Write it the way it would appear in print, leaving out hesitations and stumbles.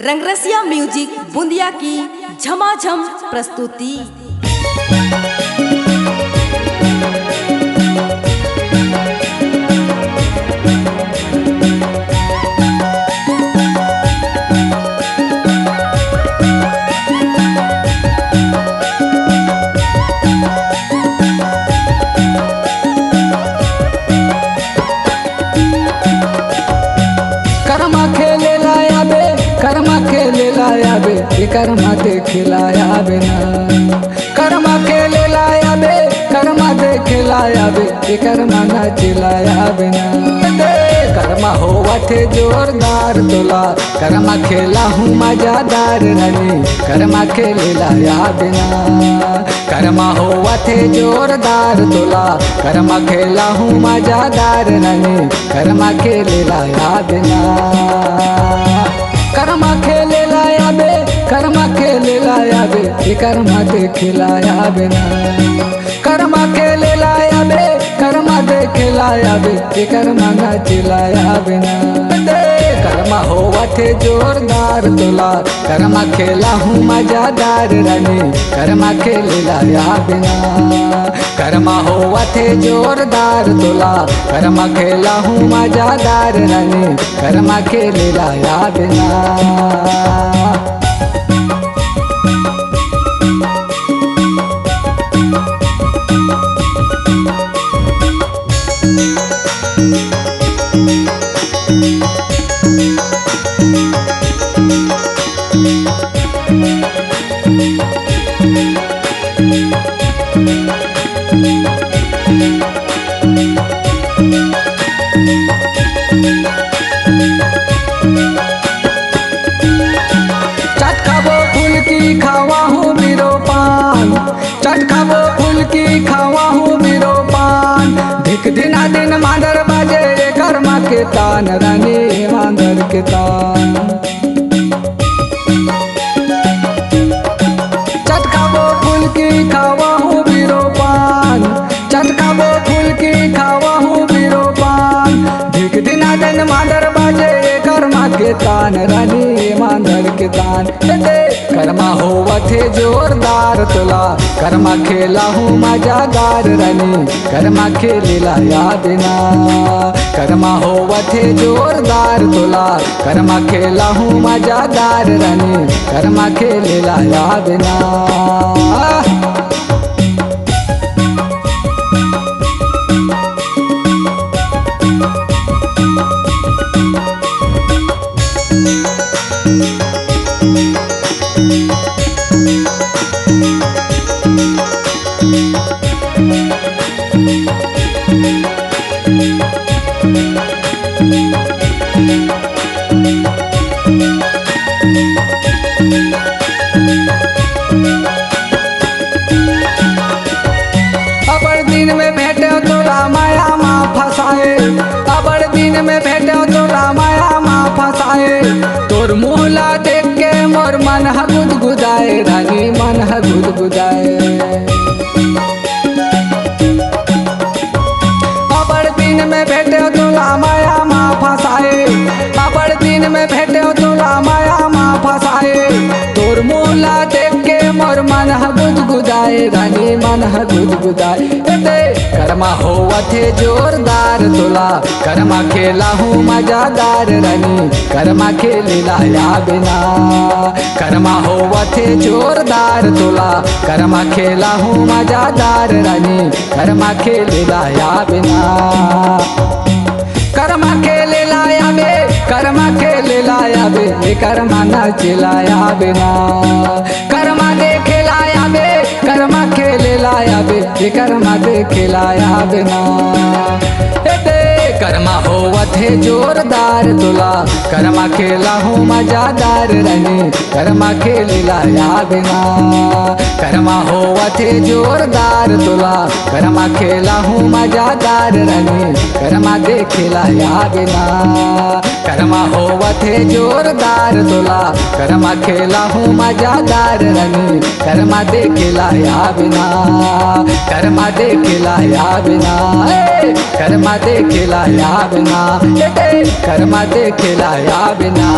Rang Rasiya music बूंदिया की झमाझम प्रस्तुति। कर्मा खेले लाया बे, कर्मा खेले लाया बे, ये कर्मा देखे लाया बे ना। कर्मा खेले लाया बे, कर्मा देखे लाया बे, ये कर्मा नाच लाया बे ना। कर्मा होवा थे जोरदार तोला, कर्मा खेला हूँ मजादार रानी, कर्मा खेले लाया बे ना। कर्मा होवा थे जोरदार तोला, कर्मा खेला हूँ मजादार रानी, कर्मा खेले लाया बे ना। कर्मा खेले लाया बे, कर्मा खेले लाया बे, ये कर्मा देखे लाया बे ना। कर्मा खेले लाया बे, कर्मा देखे लाया बे, ये कर्मा नाच लाया बे ना। कर्मा होवा थे जोरदार तोला, कर्मा खेला हूँ मजादार रानी, कर्मा खेले लाया बे ना। कर्मा होवा थे जोरदार तोला, कर्मा खेला हूँ मजादार रानी, कर्मा खेले लाया बे ना। चट खाबो फूल की खावा हूँ बिरो पान, चट खाबो फूल की खावा हूँ बिरो पान। धिक दिना दिन मांदर बाजे कर्मा के तान रानी, मांदर के तान। चट खाबो फूल की खावा हूँ बिरो पान, चट खाबो फूल की खावा हूँ बिरो पान। धिक दिना दिन मांदर बाजे कर्मा के तान रानी, मांदर के तान। कर्मा होवा थे जोरदार तोला, कर्मा खेला हूँ मजादार रानी, कर्मा खेले लाया बे ना। कर्मा होवा थे जोरदार तोला, कर्मा खेला हूँ मजादार रानी, कर्मा खेले लाया बे ना। अबर दिन में भेटे तोला माया माँ फसाए, अबर दिन में भेटे तोला माया माँ फसाए। तोर मुहला देख के मोर मन ह गुदगुदाए रानी, मन ह गुदगुदाए। अबर दिन में भेटे तोला माया माँ फसाए, अबर दिन में भेटे तोला माया माँ फसाए। तोर मुहला देख के मोर मन ह गुदगुदाए रानी, मन ह गुदगुदाए। कर्मा होवा थे जोरदार तोला, कर्मा खेला हूँ मजादार रानी, कर्मा खेले लाया बे ना। कर्मा होवा थे जोरदार तोला, कर्मा खेला हूँ मजादार रानी, कर्मा खेले लाया बे ना। कर्मा खेले लाया बे, कर्मा खेले लाया बे, ये कर्मा नाच लाया बे ना। कर्मा देखे लाया बे, कर्मा खेले लाया बे, ये कर्मा देखे लाया बे ना। कर्मा होवा थे जोरदार तोला, कर्मा खेला हूँ मजादार रानी, कर्मा खेले लाया बे ना। कर्मा होवा थे जोरदार तोला, कर्मा खेला हूँ मजादार रानी, कर्मा देखे लाया बे ना। कर्मा होवा थे जोरदार तोला, कर्मा खेला हूँ मजादार रानी, कर्मा देखे लाया बे ना। कर्मा देखे लाया बे ना, कर्मा देखे लाया बिना, कर्मा देखे लाया बिना।